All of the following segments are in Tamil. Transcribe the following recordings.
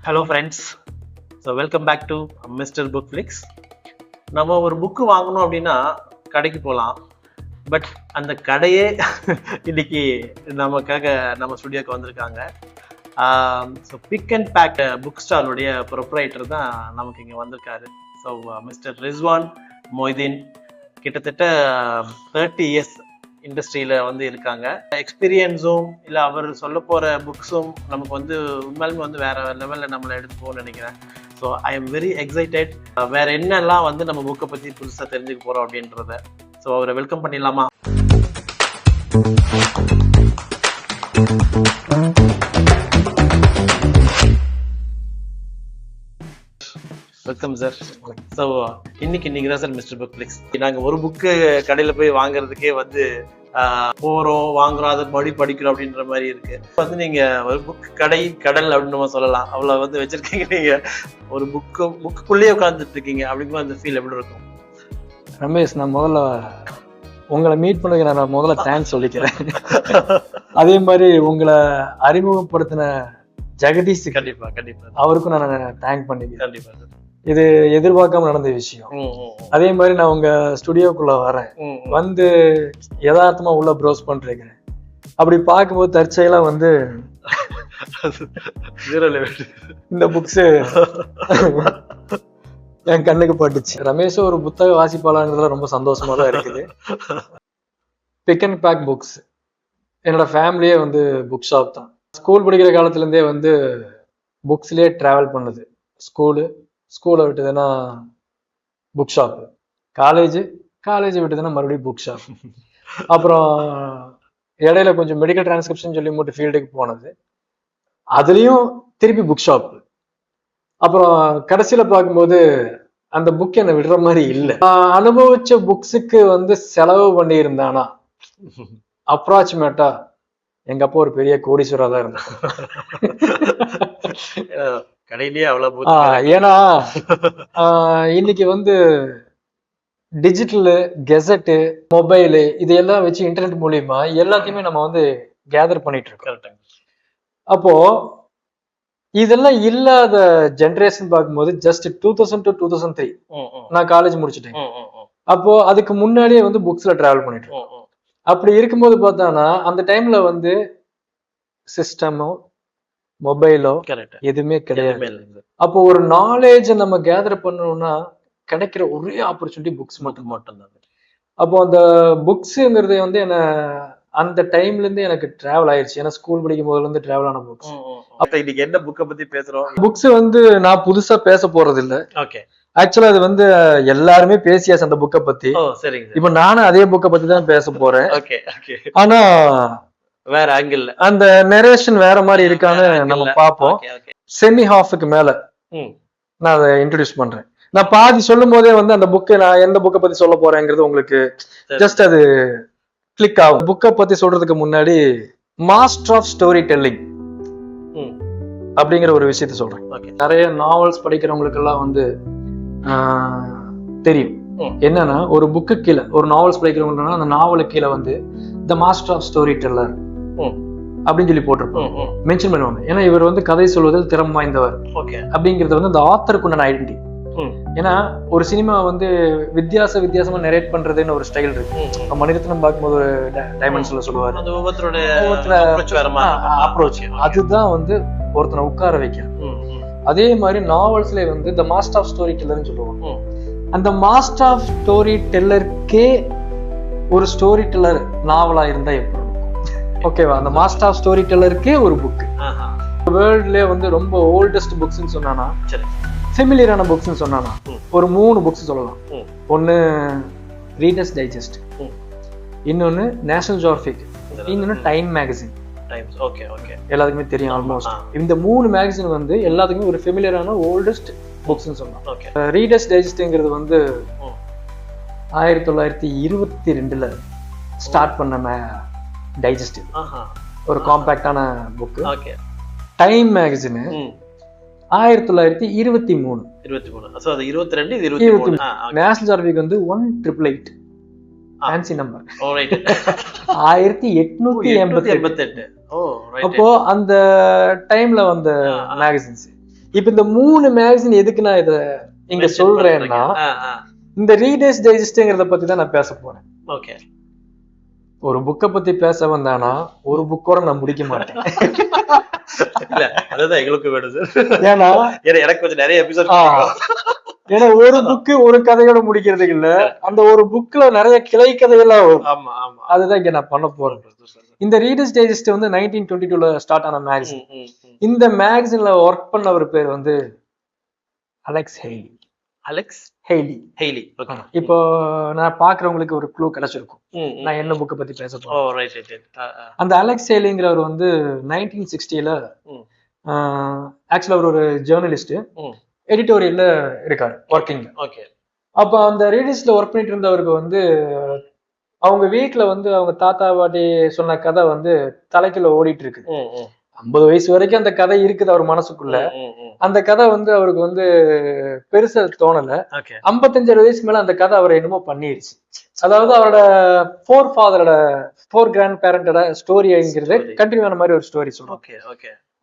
Hello friends, so welcome back to Mister Book Flix. நம்ம ஒரு புக்கு வாங்கணும் அப்படின்னா கடைக்கு போகலாம். பட் அந்த கடையே இன்னைக்கு நமக்காக நம்ம ஸ்டுடியோக்கு வந்திருக்காங்க. So pick and pack book ஸ்டாலுடைய ப்ரொப்ரைட்டர் தான் நமக்கு இங்கே வந்திருக்காரு. ஸோ மிஸ்டர் ரிஸ்வான் மொய்தீன் கிட்டத்தட்ட 30 இயர்ஸ் இண்டஸ்ட்ரியில் வந்து இருக்காங்க. எக்ஸ்பீரியன்ஸும் இல்லை அவர் சொல்ல போகிற புக்ஸும் நமக்கு வந்து உண்மையாலுமே வந்து வேற லெவலில் நம்மளை எடுத்து போகணும்னு நினைக்கிறேன். So I am very excited. வேற என்னெல்லாம் வந்து நம்ம புக்கை பற்றி புதுசாக தெரிஞ்சுக்க போகிறோம் அப்படின்றத. ஸோ அவரை வெல்கம் பண்ணிடலாமா? Welcome sir. ஸோ இன்னைக்கு தான் சார் மிஸ்டர் புக் ஃப்ளிக்ஸ். நாங்கள் ஒரு புக்கு கடையில் போய் வாங்குறதுக்கே வந்து போகிறோம், வாங்குறோம், அதை படிக்கிறோம் அப்படின்ற மாதிரி இருக்கு. வந்து நீங்க ஒரு புக் கடல் அப்படின்னு நம்ம சொல்லலாம். அவ்வளோ வந்து வச்சிருக்கீங்க. நீங்க ஒரு புக்குள்ளேயே உட்காந்துட்டு இருக்கீங்க அப்படிங்கும்போது அந்த ஃபீல் எப்படி இருக்கும்? ரமேஷ், நான் முதல்ல உங்களை மீட் பண்ணதுக்கு நான் முதல்ல தேங்க்ஸ் சொல்லிக்கிறேன். அதே மாதிரி உங்களை அறிமுகப்படுத்தின ஜெகதீஷ், கண்டிப்பா அவருக்கும் நான் தேங்க் பண்ணிக்கிறேன். கண்டிப்பா. இது எதிர்பார்க்காம நடந்த விஷயம். அதே மாதிரி நான் உங்க ஸ்டுடியோக்குள்ள வரேன், வந்து யதார்த்தமா உள்ள ப்ரௌஸ் பண்ணிருக்கேன். அப்படி பார்க்கும்போது தற்செயலா வந்து இந்த புக்ஸ் என் கண்ணுக்கு பட்டுச்சு. ரமேஷ் ஒரு புத்தக வாசிப்பாளர்ன்றதுல ரொம்ப சந்தோஷமா தான் இருக்குது. பிக் அண்ட் பேக் புக்ஸ், என்னோட ஃபேமிலியே வந்து புக் ஷாப் தான். ஸ்கூல் படிக்கிற காலத்துல இருந்தே வந்து புக்ஸ்லயே டிராவல் பண்ணுது. ஸ்கூலை விட்டுதுன்னா புக் ஷாப்பு, காலேஜ் விட்டுதுன்னா மறுபடியும் புக் ஷாப். அப்புறம் இடையில கொஞ்சம் மெடிக்கல் டிரான்ஸ்கிரிப்ஷன் சொல்லி மட்டும் ஃபீல்டுக்கு போனது, அதுலயும் திருப்பி புக் ஷாப். அப்புறம் கடைசியில பார்க்கும்போது அந்த புக் என்னை விடுற மாதிரி இல்லை. அனுபவிச்ச புக்ஸுக்கு வந்து செலவு பண்ணி இருந்தானா அப்ராக்சிமேட்டா எங்க அப்பா ஒரு பெரிய கோடீஸ்வரா தான் இருந்தாங்க. கடையிலேயே அவ்வளவு. ஏன்னா இன்னைக்கு வந்து டிஜிட்டலு, கெசட்டு, மொபைலு இதையெல்லாம் வச்சு இன்டர்நெட் மூலியமா எல்லாத்தையுமே நம்ம வந்து கேதர் பண்ணிட்டு இருக்கோம். அப்போ இதெல்லாம் இல்லாத ஜென்ரேஷன் பார்க்கும்போது ஜஸ்ட் 2000 to 2003 நான் காலேஜ் முடிச்சுட்டேன். அப்போ அதுக்கு முன்னாடியே வந்து புக்ஸ்ல டிராவல் பண்ணிட்டு இருக்கோம். அப்படி இருக்கும்போது பார்த்தானா அந்த டைம்ல வந்து சிஸ்டமோ மொபைலோ எதுவுமே கிடையாது. அப்போ ஒரு நாலேஜை நம்ம கேதர் பண்ணணும்னா கிடைக்கிற ஒரே ஆப்பர்ச்சுனிட்டி புக்ஸ் மட்டும்தான். அப்போ அந்த புக்ஸுங்கிறது வந்து என்ன அந்த டைம்ல இருந்து எனக்கு டிராவல் ஆயிடுச்சு. ஏன்னா ஸ்கூல் படிக்கும் போதுல இருந்து டிராவல் ஆன புக்ஸ். இன்னைக்கு என்ன புக்கை பத்தி பேசுறோம்? புக்ஸ் வந்து நான் புதுசா பேச போறது இல்ல. ஓகே, ஆக்சுவலா அது வந்து எல்லாருமே பேசியாச்சு அந்த புக்கை பத்தி. இப்ப நானும் அதே புக்கை பத்தி தான் பேச போறேன். ஆனா வேற ஆங்கிள், அந்த நரேஷன் வேற மாதிரி இருக்கான்னு நம்ம பார்ப்போம். செமி ஹாஃபுக்கு மேல நான் அதை இன்ட்ரோடியூஸ் பண்றேன். நான் பாதி சொல்லும் போதே வந்து அந்த புக்கை நான் எந்த புக்கை பத்தி சொல்ல போறேங்கிறது உங்களுக்கு ஜஸ்ட் அது கிளிக் ஆகும். புக்கை பத்தி சொல்றதுக்கு முன்னாடி மாஸ்டர் ஆஃப் ஸ்டோரி டெல்லிங் அப்படிங்கிற ஒரு விஷயத்த சொல்றேன். நிறைய நாவல்ஸ் படிக்கிறவங்களுக்கு எல்லாம் வந்து தெரியும் என்னன்னா, ஒரு புக்கு கீழே ஒரு நாவல்ஸ் படிக்கிறவங்கன்னா அந்த நாவலுக்கு கீழே வந்து the master of story teller அப்படின்னு சொல்லி போட்டிருப்போம், மென்ஷன் பண்ணுவாங்க. ஏன்னா இவர் வந்து கதை சொல்வதில் திறம் வாய்ந்தவர் அப்படிங்கிறது வந்து அந்த ஆத்தருக்கு உண்டான ஐடென்டிட்டி. ஏன்னா ஒரு சினிமா வந்து வித்தியாசமா நரேட் பண்றதுன்னு ஒரு ஸ்டைல் இருக்கு. மணிரத்னம் பார்க்கும்போது ஒரு டைமென்ஷன்ல சொல்லுவாரு, அப்ரோச் அதுதான் வந்து ஒருத்தனை உட்கார வைக்கிறது. அதே மாதிரி நாவல்ஸ்ல வந்து த மாஸ்டர் ஆஃப் ஸ்டோரி டெல்லர்னு சொல்லுவாங்க. அந்த மாஸ்டர் ஆஃப் ஸ்டோரி டெல்லருக்கே ஒரு ஸ்டோரி டெல்லர் நாவலா இருந்தா எப்படி ஓகேவா? அந்த மாஸ்டர் ஆஃப் ஸ்டோரி டெல்லருக்கே ஒரு புக் வேர்ல்ட்லயே வந்து ரொம்ப ஓல்டஸ்ட் புக்ஸ்ன்னு சொன்னானா, ஃபெமிலியரான புக்ஸ்ன்னு சொன்னானா ஒரு 3 புக்ஸ் சொல்லலாம். ஒன்னு ரீடர்ஸ் டைஜஸ்ட், இன்னொன்னு நேஷனல் ஜியோகிராஃபிக், இன்னொன்னு டைம் மேகசின். எல்லாத்துக்குமே தெரியும் ஆல்மோஸ்ட். இந்த 3 மேகசின் வந்து எல்லாத்துக்குமே ஒரு ஃபெமிலியரான ஓல்டஸ்ட் புக்ஸ்ன்னு சொல்லலாம். ரீடர்ஸ் டைஜஸ்ட்ங்கிறது வந்து 1922 ஸ்டார்ட் பண்ண டைஜஸ்ட், ஒரு காம்பாக்டான book. Time magazine 1923. National Geographic வந்து 1888 ஃபேன்சி நம்பர் 1888. அப்போ அந்த டைம்ல வந்த மேகசின்ஸ் இப்ப இந்த 3 மேகசின் எதுக்கு நான் இத இங்க சொல்றேன்னா, இந்த ரீடர்ஸ் டைஜஸ்ட்ங்கிறத பத்தி தான் நான் பேச போறேன். ஓகே. ஒரு புக்க பத்தி பேச வந்தானா ஒரு புக்கோட நான் முடிக்க மாட்டேன். இல்ல அதுதான் எங்களுக்கு வேணும் சார். ஏன்னா எனக்கு கொஞ்சம் நிறைய எபிசோட். ஏன்னா ஒரு புக்கு ஒரு கதையோட முடிக்கிறதுக்கு இல்ல, அந்த ஒரு புக்ல நிறைய கிளை கதையெல்லாம் வரும். ஆமா ஆமா. அதுதான் இங்க நான் பண்ண போறேன். இந்த ரீடர்ஸ் டைஜஸ்ட் வந்து 1922ல ஸ்டார்ட் ஆன மேகசின். இந்த மேகசின்ல ஒர்க் பண்ணவர் பேர் வந்து Alex Hayley. Alex Hayley. Hayley. Okay. இப்போ நான் பாக்குறவங்களுக்கு ஒரு க்ளூ கிடைச்சிருக்கும் நான் என்ன புக்க பத்தி பேச போறேன். ஓ ரைட் ரைட். அந்த அலெக்ஸ் ஹெய்லிங்கிறவர் வந்து 1960ல ஆக்சுவலா அவர் ஒரு ஜேர்னலிஸ்ட், எடிட்டோரியல்ல இருக்காரு ஒர்க்கிங். ஓகே. அப்ப அந்த ரீடர்ஸ்ல ஒர்க் பண்ணிட்டு இருந்தவருக்கு வந்து அவங்க வீட்டுல வந்து அவங்க தாத்தா பாட்டி சொன்ன கதை வந்து தலைக்குள்ள ஓடிட்டு இருக்கு. 50 வயசு வரைக்கும் அந்த கதை இருக்குது அவர் மனசுக்குள்ள. அந்த கதை வந்து அவருக்கு வந்து பெருசா தோணல. 55 வயசுக்கு மேல அந்த கதை அவரை என்னமோ பண்ணிருச்சு. அதாவது அவரோட ஃபோர் கிராண்ட் பேரண்டோட ஸ்டோரிங்கிறது கண்டினியூ ஆன மாதிரி ஒரு ஸ்டோரி சொல்றோம்.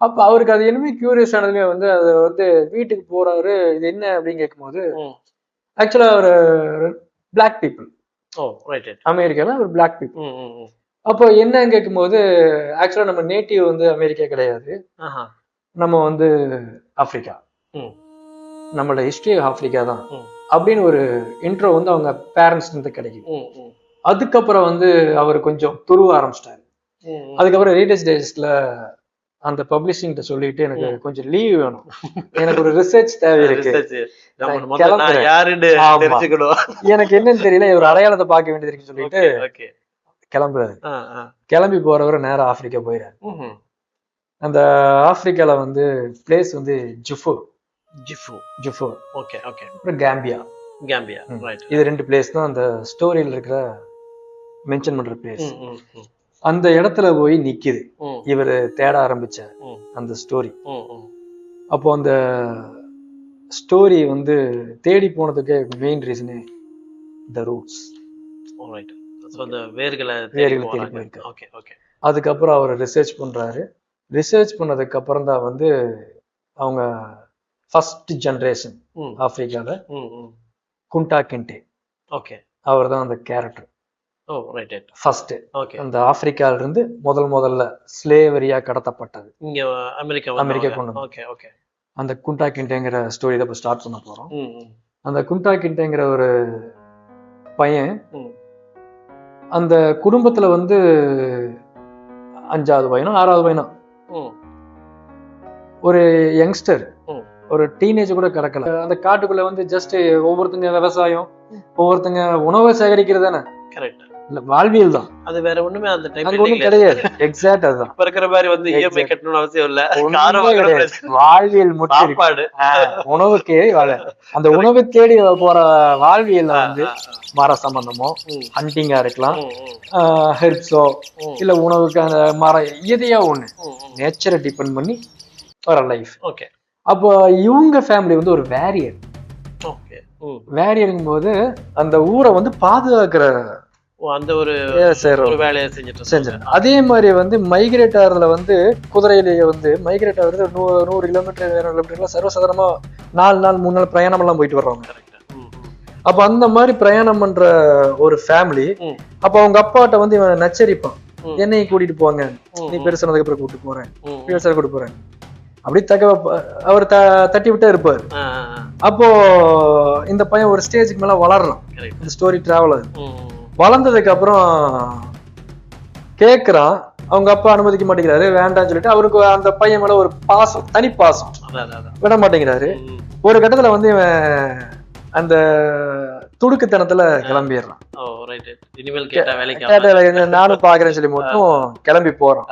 அப்ப அவருக்கு அது என்னமே கியூரியஸ் ஆனதுமே வந்து அது வந்து வீட்டுக்கு போறாரு. இது என்ன அப்படின்னு கேட்கும்போது ஆக்சுவலா ஒரு பிளாக் பீப்புள் அமெரிக்கால ஒரு பிளாக் பீப்புள். அப்போ என்ன கேட்கும்போது ஆக்சுவலா நம்ம நேட்டிவ் வந்து அமெரிக்கா கிடையாது, நம்ம வந்து ஆப்பிரிக்கா, நம்மளோட ஹிஸ்டரி ஆப்பிரிக்கா தான் அப்படின்னு ஒரு இன்ட்ரோ வந்து அவங்க பேரண்ட்ஸ் இருந்து கிடைக்குது. அதுக்கப்புறம் வந்து அவர் கொஞ்சம் துருவ ஆரம்பிச்சிட்டாரு. அதுக்கப்புறம் ரீடர்ஸ் டைஜஸ்ட்ல அந்த பப்ளிஷிங் சொல்லிட்டு எனக்கு கொஞ்சம் லீவ் வேணும், எனக்கு ஒரு ரிசர்ச் தேவை இருக்கு, எனக்கு என்னன்னு தெரியல, ஒரு அடையாளத்தை பார்க்க வேண்டியது இருக்குன்னு சொல்லிட்டு கிளம்புறாரு. கிளம்பி போறவரை நேரம் ஆப்பிரிக்கா போயிறாரு. அந்த ஆப்பிரிக்கால வந்து பிளேஸ் வந்து ஜுஃபோ, அப்புறம் காம்பியா. இது 2 பிளேஸ் தான் அந்த ஸ்டோரியில இருக்கிற மென்ஷன் பண்ற பிளேஸ். அந்த இடத்துல போய் நிக்குது இவரு தேட ஆரம்பிச்ச அந்த ஸ்டோரி. அப்போ அந்த ஸ்டோரி வந்து தேடி போனதுக்கு மெயின் ரீசனே த ரூட்ஸ். அதுக்கப்புறம் அவர் ரிசர்ச் பண்றாரு. ரிசர்ச் பண்ணதுக்கு அப்புறம் தான் வந்து அவங்க ஃபர்ஸ்ட் ஜெனரேஷன் ஆப்பிரிக்கால குண்டா கிண்டே, அவர் தான் அந்த கேரக்டர். ஃபர்ஸ்ட் அந்த ஆப்பிரிக்கால இருந்து முதல்ல ஸ்லேவரியா கடத்தப்பட்டது இங்க அமெரிக்கா கொண்டு அந்த குண்டா கிண்டேங்கிற ஸ்டோரி தான் ஸ்டார்ட் பண்ண போறோம். அந்த குண்டா கிண்டேங்கிற ஒரு பையன் அந்த குடும்பத்துல வந்து 5வது பையனோ 6வது பையனோ ஒரு யங்ஸ்டர், ஒரு டீனேஜ் கூட கிடக்கல. அந்த காட்டுக்குள்ள வந்து ஜஸ்ட் ஒவ்வொருத்தங்க விவசாயம், ஒவ்வொருத்தங்க உணவை சேகரிக்கிறது தானே, இல்ல வாழ்வியல் தான். அது வேற ஒண்ணுமே அந்த டைம்ல கிடையாது. எக்ஸாக்ட் அதுதான். இப்ப இருக்கிற மாதிரி வந்து இஎம்ஐ கட்டணும்னு அவசியம் இல்ல, வாழ்வியல் முட்டாடு உணவுக்கே அந்த உணவு தேடி போற வாழ்வியல் வந்து மர சம்பந்தமோ ஹண்டிங்கா இருக்கலாம், ஹெர்ப்ஸோ இல்ல உணவுக்கு அந்த மரம் எதையா ஒண்ணு நேச்சரை டிபெண்ட் பண்ணி வர லைஃப். அப்போ இவங்க ஃபேமிலி வந்து ஒரு வேரியருங்கும் போது அந்த ஊரை வந்து பாதுகாக்கிற அந்த ஒரு வேலையை செஞ்சிட்டு. அதே மாதிரி வந்து மைக்ரேட் ஆகுறதுல வந்து குதிரையிலேயே வந்து மைக்ரேட் ஆகுறது 100 கிலோமீட்டர் 200 கிலோமீட்டர்லாம் சர்வசாதாரணமா 4 நாள் 3 நாள் பிரயாணம் எல்லாம் போயிட்டு வர்றவங்க. அப்ப அந்த மாதிரி பிரயாணம் பண்ற ஒரு ஃபேமிலி. அப்ப அவங்க அப்பாட்ட வந்து இவன் நச்சரிப்பான், என்னையும் கூட்டிட்டு போங்க, நீ பெருசானதுக்கு அப்புறம் கூட்டிட்டு போறேன், விவசாயம் கூட்டு போறேன் அப்படி அவர் தட்டி விட்டே இருப்பாரு. அப்போ இந்த பையன் ஒரு ஸ்டேஜுக்கு மேல வளரலாம். இந்த ஸ்டோரி டிராவல் வளர்ந்ததுக்கு அப்புறம் கேக்குறான், அவங்க அப்பா அனுமதிக்க மாட்டேங்கிறாரு, வேண்டாம்னு சொல்லிட்டு அவருக்கு அந்த பையன் மேல ஒரு பாசம், தனி பாசம், விட மாட்டேங்கிறாரு. ஒரு கட்டத்துல வந்து இவன் அந்த துடுக்குத்தனத்துல கிளம்பிடுறான். நானும் பாக்குறேன்னு சொல்லி மட்டும் கிளம்பி போறான்.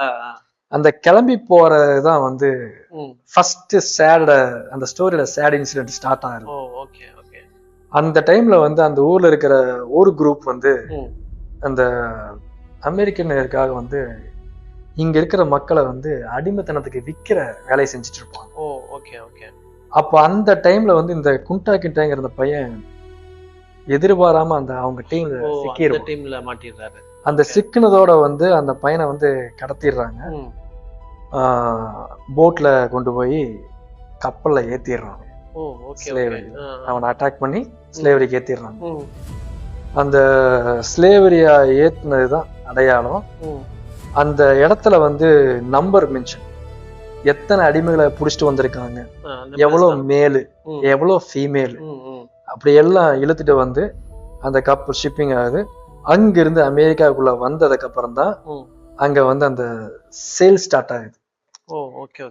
அந்த கிளம்பி போறதுதான் வந்து ஃபர்ஸ்ட் சேட், அந்த ஸ்டோரியில சேட் இன்சிடென்ட் ஸ்டார்ட் ஆகுது. அந்த டைம்ல வந்து அந்த ஊர்ல இருக்கிற ஒரு குரூப் வந்து அந்த அமெரிக்கனுக்காக வந்து இங்க இருக்கிற மக்களை வந்து அடிமைத்தனத்துக்கு விக்கிற வேலையை செஞ்சுட்டு இருப்பாங்க. அப்ப அந்த டைம்ல வந்து இந்த குண்டா கிண்டாங்கிற பையன் எதிர்பாராம அந்த அவங்க டீம்ல சிக்கிடுறாரு. அந்த சிக்கினதோட வந்து அந்த பையனை வந்து கடத்திடுறாங்க, போட்ல கொண்டு போய் கப்பல்ல ஏத்திடுறாங்க. ஓ ஓகே ஸ்லேவரி ஓகே அவனை அட்டாக் பண்ணி ஸ்லேவரிக்கு ஏத்திடுறாங்க. அந்த ஸ்லேவரியா ஏத்துனதுதான் அடையாளம். அந்த இடத்துல வந்து நம்பர் மென்ஷன், எத்தனை அடிமைகளை புடிச்சிட்டு வந்திருக்காங்க, எவ்வளவு மேலு எவ்வளவு ஃபீமேல், அப்படி எல்லாம் இழுத்துட்டு வந்து அந்த கப்பல் ஷிப்பிங் ஆகுது. அங்கிருந்து அமெரிக்காவுக்குள்ள வந்ததுக்கு அப்புறம் தான் அங்க வந்து அந்த சேல் ஸ்டார்ட் ஆகுது.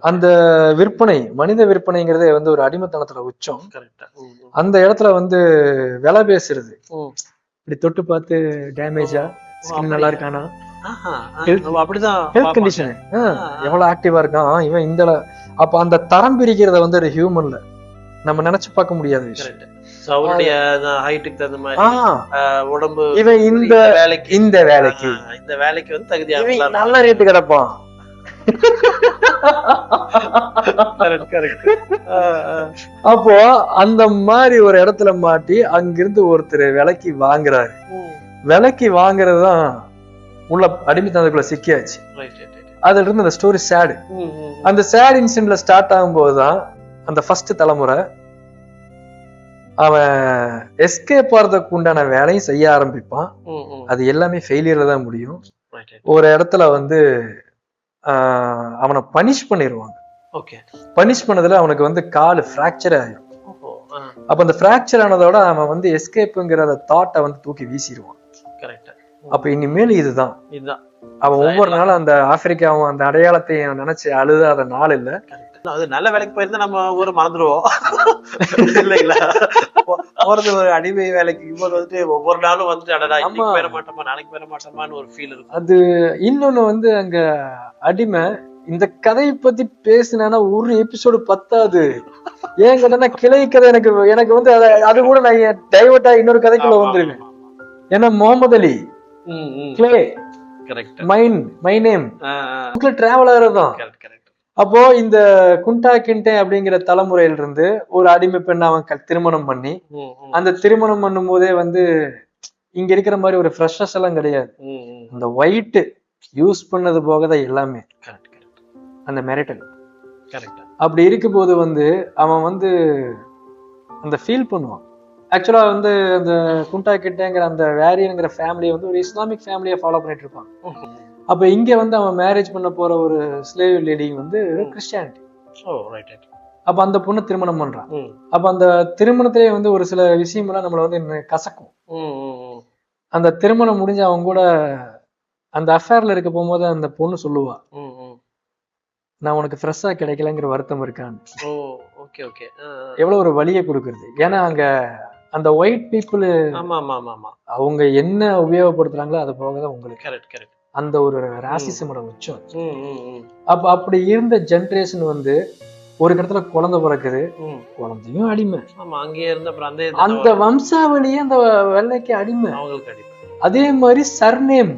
அந்த விற்பனை, மனித விற்பனைங்கிறதே வந்து ஒரு அடிமைத்தனத்துல உச்சம். அந்த இடத்துல வந்து விலை பேசுறது, இப்படி தொட்டு பார்த்து டேமேஜா, ஸ்கின் நல்லா இருக்கானா, ஹெல்த் கண்டிஷன் எவ்வளவு ஆக்டிவா இருக்கான் இவன், இந்த அப்ப அந்த தரம் பிரிக்கிறத வந்து ஒரு ஹியூமன்ல நம்ம நினைச்சு பார்க்க முடியாத விஷயம். உடம்பு இவன் இந்த வேலைக்கு வந்து தகுதியான நல்ல ரேட்டு கிடப்பான். அப்போ அந்த மாதிரி ஒரு இடத்துல மாட்டி அங்கிருந்து ஒருத்தர் விலைக்கு வாங்குறாரு. விலைக்கு வாங்குறதுதான் உள்ள அடிமைத்தனத்துக்குள்ள சிக்கியாச்சு. அதுல இருந்து அந்த ஸ்டோரி சேடு. அந்த சேட் இன்சிடென்ட்ல ஸ்டார்ட் ஆகும்போதுதான் அந்த ஃபர்ஸ்ட் தலைமுறை அவன் எஸ்கேப் ஆறதுக்கு உண்டான வேலையும் செய்ய ஆரம்பிப்பான். அது எல்லாமே ஃபெயிலியர்ல தான் முடியும். ஒரு இடத்துல வந்து அவனை பனிஷ் பண்ணிடுவாங்க. பனிஷ் பண்ணதுல அவனுக்கு வந்து கால் ஃப்ராக்சர் ஆயிரும். அப்ப அந்த ஃப்ராக்சர் ஆனதோட அவன் வந்து எஸ்கேப்புங்கிற தாட்டை வந்து தூக்கி வீசிடுவான். அப்ப இனிமேல் இதுதான் அவன் ஒவ்வொரு நாளும் அந்த ஆப்பிரிக்காவும் அந்த அடையாளத்தையும் நினைச்சு அழுதாத நாள் இல்ல. அது நல்ல வேலைக்கு போயிருந்தா நம்ம ஊரை மறந்துடுவோம் இல்லைங்களா? போறது ஒரு அடிமை வேலைக்கு வந்துட்டு ஒவ்வொரு நாளும் வந்துட்டு அடடா இன்னைக்கு போயிட மாட்டோமா நாளைக்கு போயிட மாட்டோமான்னு ஒரு ஃபீல் இருக்கும். அது இன்னொன்னு வந்து அங்க அடிமை. இந்த கதையை பத்தி பேசினா ஒரு எபிசோடு பத்தாது. ஏன் கேட்டா கிளை கதை எனக்கு வந்து அது கூட நான் டைவர்ட் ஆகி இன்னொரு கதைக்குள்ள வந்துருவேன். ஏன்னா முகமது அலி கிளே மை நேம் டிராவல் ஆகிறதுதான். அப்போ இந்த குண்டா கிண்டே அப்படிங்கிற தலைமுறையில இருந்து ஒரு அடிமை பெண்ணை அவன் திருமணம் பண்ணி, அந்த திருமணம் பண்ணும் போதே வந்து இங்க இருக்கிற மாதிரி ஒரு ஃப்ரெஷ்னஸ் எல்லாம் கிடையாது. அந்த ஒயிட் யூஸ் பண்ணது போகதான் எல்லாமே அந்த மெரிட்டல். அப்படி இருக்கும் போது வந்து அவன் வந்து அந்த ஃபீல் பண்ணுவான். ஆக்சுவலா வந்து அந்த குண்டா கிட்டேங்கிற அந்த வேரியன்ங்கிற ஃபேமிலியை வந்து ஒரு இஸ்லாமிக் ஃபேமிலியை ஃபாலோ பண்ணிட்டு இருப்பான். அப்ப இங்க வந்து அவன் மேரேஜ் பண்ண போற ஒரு ஸ்லேவ் லேடி வந்து கிறிஸ்டியானிட்டி. அப்ப அந்த பொண்ணு திருமணம் பண்றான். அப்ப அந்த திருமணத்திலே வந்து ஒரு சில விஷயம் எல்லாம் நம்மள வந்து கசக்கும். அந்த திருமணம் முடிஞ்சு அவங்க கூட அந்த அஃபேர்ல இருக்க போகும்போது அந்த பொண்ணு சொல்லுவா, நான் உனக்கு ஃப்ரெஷ்ஷா கிடைக்கலங்கிற வருத்தம் இருக்கான்னு. எவ்வளவு ஒரு வலியை கொடுக்கறது. ஏன்னா அங்க அந்த ஒயிட் பீப்புள் அவங்க என்ன உபயோகப்படுத்துறாங்களோ அது போகதான் உங்களுக்கு அந்த ஒரு ராசிசமோட உச்சம். அப்ப அப்படி இருந்த ஜெனரேஷன் வந்து ஒரு இடத்துல குழந்தை பிறக்குது, குழந்தையும் அடிமை. அந்த வம்சாவளியே அந்த வெள்ளைக்கு அடிமை. அதே மாதிரி சர்நேம்,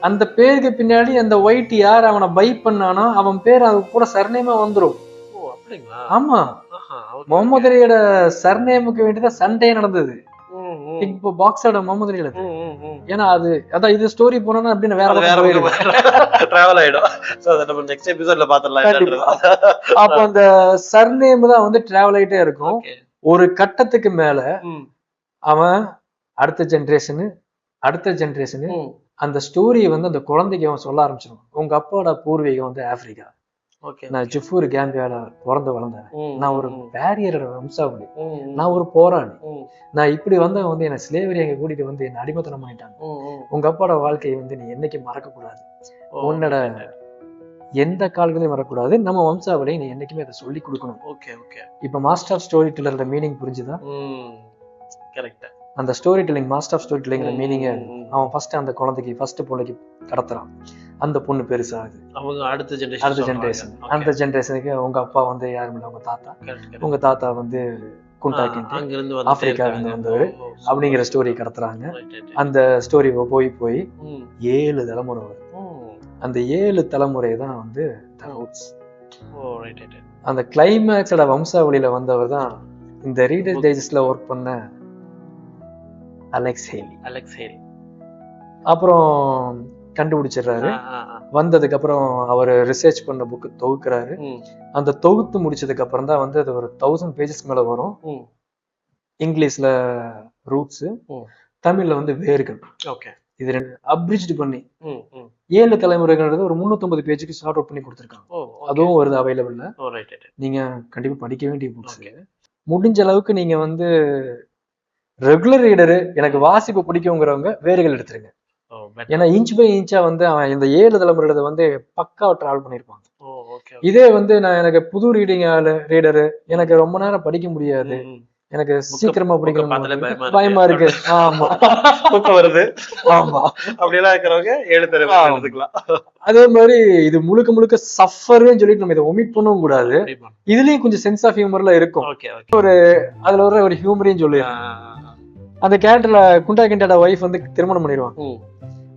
அந்த பேருக்கு பின்னாடி அந்த ஒயிட் யார் அவனை பை பண்ணானோ அவன் பேர் அது கூட சர்நேமா வந்துரும். ஆமா, முகமது அலியோட சர்நேமுக்கு வேண்டிதான் சண்டே நடந்தது. இப்போ பாக்ஸோட முகமது அலி. ஏன்னா அது அதான் இது ஸ்டோரி போனோம்னா அப்படின்னு வேற டிராவல் ஆயிடும். சோ அத நம்ம நெக்ஸ்ட் எபிசோட்ல பாத்துறலாம். அப்ப அந்த சர்நேம் தான் வந்து டிராவல் ஆயிட்டே இருக்கும். ஒரு கட்டத்துக்கு மேல அவன் அடுத்த ஜெனரேஷனு அந்த ஸ்டோரியை வந்து அந்த குழந்தைக்கு அவன் சொல்ல ஆரம்பிச்சிடும். உங்க அப்பாவோட பூர்வீகம் வந்து ஆப்பிரிக்கா, நான் ஜிஃபூர் கேம்பியால பிறந்து வளர்ந்தேன், நான் ஒரு பேரியரோட வம்சாவளி, நான் ஒரு போராளி, நான் இப்படி வந்தவன் வந்து என்ன ஸ்லேவரி அங்க கூட்டிட்டு வந்து என்ன அடிமைத்தனம் பண்ணிட்டாங்க. உங்க அப்பாவோட வாழ்க்கையை வந்து நீ என்னைக்கு மறக்க கூடாது, உன்னோட எந்த கால்களையும் வரக்கூடாது, நம்ம வம்சாவளியை நீ என்னைக்குமே அதை சொல்லி கொடுக்கணும். இப்ப மாஸ்டர் ஆஃப் ஸ்டோரி டெல்லரோட மீனிங் புரிஞ்சுதான்? அந்த story telling, master of story telling meaning அவன் ஃபர்ஸ்ட் அந்த குழந்தைக்கு ஃபர்ஸ்ட் பொண்ணுக்கு கடத்துறான். அந்த பொண்ணு பெருசாகுது, அடுத்த ஜெனரேஷன். அந்த ஜெனரேஷனுக்கு உங்க அப்பா வந்து யாரும் இல்லை, உங்க தாத்தா வந்து குண்டாக்கிட்டு ஆப்பிரிக்கால இருந்து வந்தவர் அப்படிங்கிற ஸ்டோரி கடத்துறாங்க. அந்த ஸ்டோரி போய் 7 தலைமுறை வரும். அந்த 7 தலைமுறை தான் வந்து அந்த கிளைமேக்ஸோட வம்சாவளியில வந்தவர் தான் இந்த ரீடர்ஸ் டைஜஸ்ட்ல ஒர்க் பண்ண அலெக்ஸ் ஹேலி. அப்புறம் கண்டுபிடிச்சிடுறாரு. வந்ததுக்கு அப்புறம் அவர் ரிசர்ச் பண்ண புக்கு தொகுக்கிறாரு. அந்த தொகுத்து முடிச்சதுக்கு அப்புறம் தான் வந்து அது ஒரு 1000 பேஜஸ்க்கு மேல வரும். இங்கிலீஷ்ல ரூட்ஸ், தமிழ்ல வந்து வேர்கள். இது ரெண்டு அப்ரிஜ்டு பண்ணி 7 தலைமுறைங்கிறது ஒரு 350 பேஜுக்கு ஷார்ட் அவுட் பண்ணி கொடுத்துருக்காங்க. அதுவும் வருது அவைலபிள்ல. நீங்க கண்டிப்பா படிக்க வேண்டிய புக்ஸ். முடிஞ்ச அளவுக்கு நீங்க வந்து ரெகுலர் ரீடரு, எனக்கு வாசிப்பு பிடிக்குங்கிறவங்க வேர்கள் எடுத்துருங்க. ஏன்னா இன்ச் பை இன்ச்சா வந்து அவன் இந்த 7 தலைமுறையில வந்து பக்காவா டிராவல் பண்ணிருப்பாங்க. இதே வந்து நான் எனக்கு புது ரீடரு, எனக்கு ரொம்ப நேரம் படிக்க முடியாது, எனக்கு சீக்கிரமா பிடிக்கணும், பயமா இருக்கு, ஆமா வருது, ஆமா அப்படியெல்லாம் இருக்கிறவங்க 7 தலைமுறை எடுத்துக்கலாம். அதே மாதிரி இது முழுக்க முழுக்க சஃபர்னு சொல்லிட்டு நம்ம இதை ஒமிட் பண்ணவும் கூடாது. இதுலயும் கொஞ்சம் சென்ஸ் ஆஃப் ஹியூமர்ல இருக்கும். ஒரு அதுல வர ஒரு ஹியூமரையும் சொல்லிடுறேன். அந்த கேரக்டர்ல குண்டா கிண்டாட ஒய்ஃப் வந்து திருமணம் பண்ணிடுவாங்க.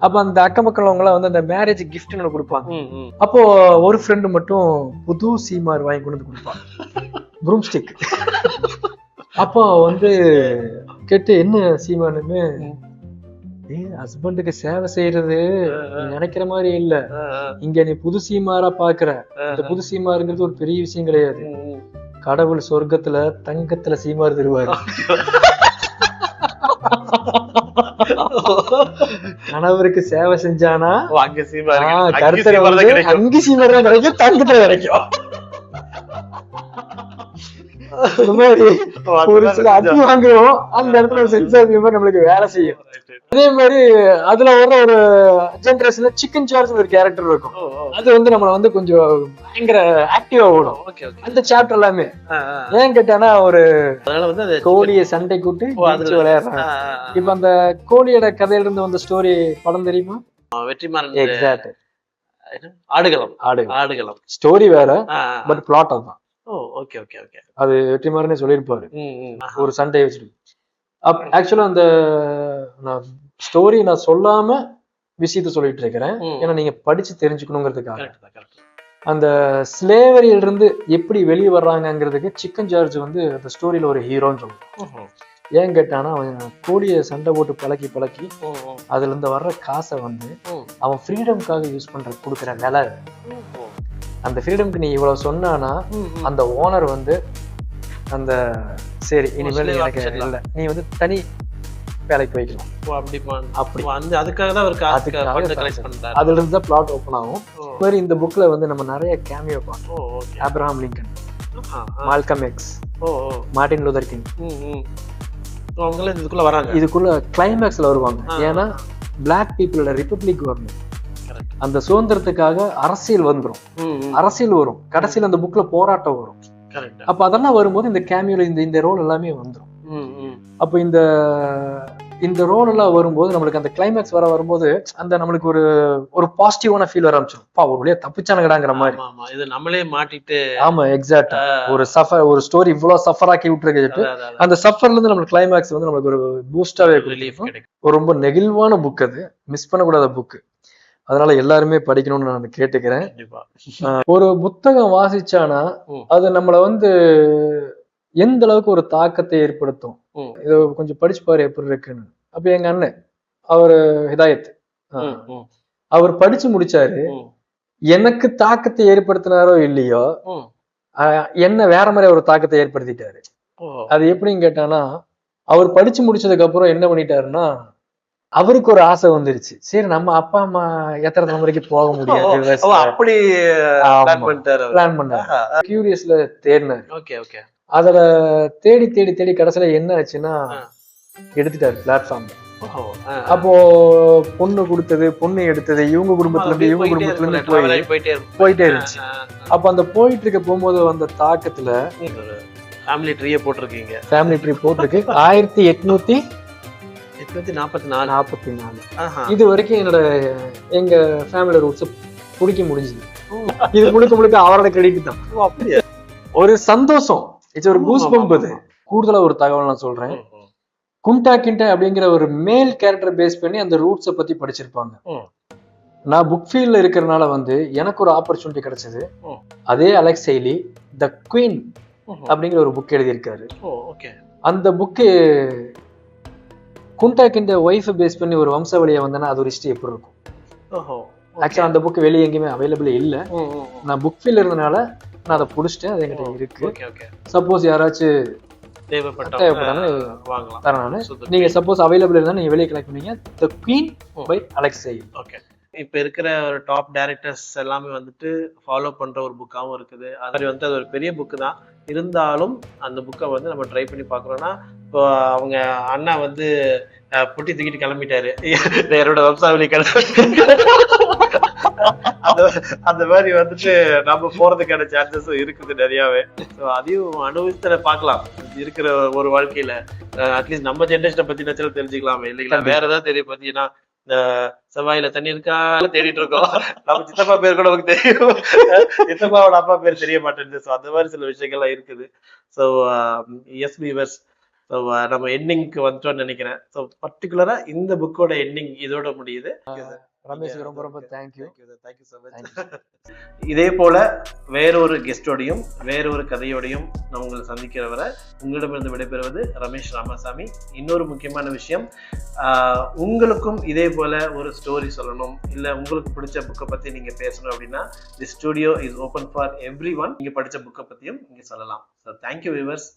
அப்ப அந்த அக்கம் பக்கம் எல்லாம் வந்து அந்த மேரேஜ் கிஃப்ட்னு கொடுப்பாங்க. அப்போ ஒரு ஃப்ரெண்டு மட்டும் புது சீமார் வாங்கி கொண்டு வந்து கொடுப்பாங்க, ப்ரூம் ஸ்டிக். அப்போ வந்து கேட்டு என்ன சீமானுமே, ஹஸ்பண்டுக்கு சேவை செய்யறது நினைக்கிற மாதிரி இல்ல, இங்க நீ புது சீமாரா பாக்குற, இந்த புது சீமாருங்கிறது ஒரு பெரிய விஷயம் கிடையாது, கடவுள் சொர்க்கத்துல தங்கத்துல சீமார் தருவாரு, கணவருக்கு சேவை செஞ்சானா அங்க சீமார் தான் கிடைக்கும், தங்கத்துல கிடைக்கும். ஒரு சில அடி வாங்குவோம், அந்த இடத்துல சென்ஸ் ஆஃப் ஹியூமர் நம்மளுக்கு வேலை செய்யும். அதே மாதிரி அதுல வர ஒரு ஜெனரேஷன்ல சிக்கன் சார்ஜ் ஒரு கேரக்டர் இருக்கும். அது வந்து நம்மள வந்து கொஞ்சம் பயங்கர ஆக்டிவா ஓடும் அந்த சாப்டர் எல்லாமே. ஏன் கேட்டானா ஒரு கோழியை சண்டை கூட்டு விளையாடுறாங்க. இப்ப அந்த கோழியோட கதையில இருந்து வந்த ஸ்டோரி படம் தெரியுமா? வெற்றிமாறன். எக்ஸாக்ட். ஆடுகளம் ஸ்டோரி வேற, பட் பிளாட் அதுதான். ஓகே. அது வெற்றிமாறனே சொல்லியிருப்பாரு, ஒரு சண்டை வச்சுட்டு. ஆக்சுவலா அந்த நான் ஸ்டோரி நான் சொல்லாம விஷயத்த சொல்லிட்டு இருக்கிறேன், ஏன்னா நீங்க படிச்சு தெரிஞ்சுக்கணுங்கிறதுக்காக. அந்த ஸ்லேவரியில இருந்து எப்படி வெளியே வர்றாங்கிறதுக்கு சிக்கன் ஜார்ஜ் வந்து அந்த ஸ்டோரியில ஒரு ஹீரோன்னு சொல்லுவாங்க. ஏன் கேட்டானா அவன் கோழியை சண்டை போட்டு பழக்கி அதுல இருந்து வர்ற காசை வந்து அவன் ஃப்ரீடம்காக யூஸ் பண்ற கொடுக்குற விலை. அந்த ஃப்ரீடம்க்கு நீ இவ்வளவு சொன்னானா அந்த ஓனர் வந்து அந்த சரி இனிமேல் எனக்கு இல்ல, நீ வந்து தனி வேலைக்கு போய்க்கலாம் அப்படி வந்து அதுக்காக தான் அதுல இருந்து தான் பிளாட் ஓபன் ஆகும். மாதிரி இந்த புக்ல வந்து நம்ம நிறைய கேமியோ பார்த்தோம். Abraham Lincoln, Malcolm X, Martin Luther king, இதுக்குள்ள வராங்க. இதுக்குள்ள கிளைமேக்ஸ்ல வருவாங்க. ஏன்னா பிளாக் பீப்புளோட ரிப்பப்ளிக் வரணும், அந்த சுதந்திரத்துக்காக அரசியல் வந்துரும், அரசியல் வரும், கடைசியில் அந்த புக்ல போராட்டம் வரும். அப்ப அதெல்லாம் வரும்போது இந்த கேமியோல இந்த ரோல் எல்லாமே வந்துடும். அப்ப இந்த ரோல் எல்லாம் வரும்போது நம்மளுக்கு அந்த கிளைமேக்ஸ் வரும்போது அந்த நம்மளுக்கு ஒரு பாசிட்டிவான ஃபீல் வர ஆரம்பிச்சிடும். ஒரு வழியா தப்பிச்சானுங்கடாங்கிற மாதிரி. இது நம்மளே மாட்டிட்டு. ஆமா எக்ஸாக்டா. ஒரு ஸ்டோரி இவ்வளவு சஃபர் ஆக்கி விட்டுருக்கு. அந்த சஃபர்ல இருந்து நம்மளுக்கு கிளைமேக்ஸ் வந்து நம்மளுக்கு ஒரு பூஸ்டாவே ஒரு ரொம்ப நெகிழ்வான புக். அது மிஸ் பண்ணக்கூடாத புக். அதனால எல்லாருமே படிக்கணும்னு நான் கேட்டுக்கிறேன். ஒரு புத்தகம் வாசிச்சானா அது நம்மள வந்து எந்த அளவுக்கு ஒரு தாக்கத்தை ஏற்படுத்தும், இத கொஞ்சம் படிச்சு பாரு எப்படி இருக்குன்னு. அப்ப எங்க அண்ணன் அவரு ஹிதாயத், அவர் படிச்சு முடிச்சாரு. எனக்கு தாக்கத்தை ஏற்படுத்தினாரோ இல்லையோ, என்ன வேற மாதிரி ஒரு தாக்கத்தை ஏற்படுத்திட்டாரு. அது எப்படின்னு கேட்டானா, அவர் படிச்சு முடிச்சதுக்கு அப்புறம் என்ன பண்ணிட்டாருன்னா, அவருக்கு ஒரு ஆசை வந்துருச்சு. சரி நம்ம அப்பா அம்மா எத்தனை தலைமுறைக்கு போக முடியாது, அப்படி பிளான் பண்ணாரு. கியூரியஸ்ல தேடினாரு. அதுல தேடி தேடி தேடி கடைசியில என்ன ஆச்சுன்னா எடுத்துட்டாரு பிளாட்ஃபார்ம். அப்போ பொண்ணு கொடுத்தது, பொண்ணு எடுத்தது, இவங்க குடும்பத்துல இருந்து போயிட்டே இருந்துச்சு. அப்ப அந்த போயிட்டு இருக்க போகும்போது அந்த தாக்கத்துல ஃபேமிலி ட்ரீ போட்டிருக்கீங்க. ஃபேமிலி ட்ரீ போட்டிருக்கு 1844. இது வரைக்கும் எங்க ஃபேமிலி ரூட்ஸ் பிடிக்க முடிஞ்சது. இது முழுக்க முழுக்க அவரோட கிரெடிட் தான். ஒரு சந்தோஷம், இட்ஸ் ஒரு கூஸ் பம்ப். அது கூடுதலா ஒரு தகவல் நான் சொல்றேன். குண்டா கிண்டா அப்படிங்கிற ஒரு மேல் கேரக்டர் பேஸ் பண்ணி அந்த ரூட்ஸை பத்தி படிச்சிருப்பாங்க. நான் புக் ஃபீல்ட்ல இருக்கிறதுனால வந்து எனக்கு ஒரு ஆப்பர்ச்சுனிட்டி கிடைச்சது. அதே அலெக்ஸ் ஹெய்லி த குவீன் அப்படிங்கிற ஒரு புக் எழுதியிருக்காரு. அந்த புக்கு குண்டா கிண்ட ஒய்ஃபை பேஸ் பண்ணி ஒரு வம்சாவளியை வந்தனா அது ஒரு ஹிஸ்டரி எப்படி இருக்கும். ஓஹோ. ஆக்சுவலா அந்த புக் வெளியே எங்கேயுமே அவைலபிள் இல்ல. நான் புக் ஃபீல் இருந்தனால நான் அதை புடிச்சிட்டேன். அது என்கிட்ட இருக்கு. Okay okay. சப்போஸ் யாராச்சும் தேவைப்பட்டாலும் வாங்கலாம். தரேன் நானு. நீங்க சப்போஸ் அவைலபிள் இருந்தா நீங்க வெளியே கலெக்ட் பண்ணீங்க. தி குவீன் பை அலெக்சை. ஓகே. இப்ப இருக்கிற ஒரு டாப் டைரக்டர்ஸ் எல்லாமே வந்துட்டு ஃபாலோ பண்ற ஒரு புக்காவும் இருக்குது. அது வந்து அது ஒரு பெரிய புக்கு தான். இருந்தாலும் அந்த புக்கை வந்து நம்ம ட்ரை பண்ணி பார்க்குறோம்னா, இப்போ அவங்க அண்ணா வந்து புட்டி தூக்கிட்டு கிளம்பிட்டாரு, என்னோட வம்சாவளி அந்த மாதிரி வந்துட்டு நம்ம போறதுக்கான சான்சஸும் இருக்குது நிறையாவே. ஸோ அதையும் அனுபவித்து பார்க்கலாம் இருக்கிற ஒரு வாழ்க்கையில. அட்லீஸ்ட் நம்ம ஜென்ரேஷனை பத்தி நினைச்சாலும் தெரிஞ்சுக்கலாமே இல்லைங்களா? வேற ஏதாவது தெரியும் பார்த்தீங்கன்னா, இந்த செவ்வாயில தண்ணி இருக்கா தேடிட்டு இருக்கோம். நம்ம சித்தப்பா பேர் கூட நமக்கு தெரியும், சித்தப்பாவோட அப்பா பேர் தெரிய மாட்டேங்குது. ஸோ அந்த மாதிரி சில விஷயங்கள்லாம் இருக்குது. ஸோ எஸ் வீவர்ஸ், ஸோ நம்ம எண்டிங்க்கு வந்துட்டோம்னு நினைக்கிறேன். ஸோ பர்டிகுலரா இந்த புக்கோட எண்டிங் இதோட முடியுது. ரமேஷ் ரொம்ப ரொம்ப தேங்க்யூ ஸோ மச். இதே போல வேறொரு கெஸ்டோடையும் வேறொரு கதையோடையும் நான் உங்களை சந்திக்கிற வரை உங்களிடமிருந்து விடைபெறுவது ரமேஷ் ராமசாமி. இன்னொரு முக்கியமான விஷயம், உங்களுக்கும் இதே போல ஒரு ஸ்டோரி சொல்லணும், இல்லை உங்களுக்கு பிடிச்ச புக்கை பற்றி நீங்கள் பேசணும் அப்படின்னா தி studio is open for every one. நீங்கள் படித்த புக்கை பற்றியும் நீங்கள் சொல்லலாம். So thank you viewers.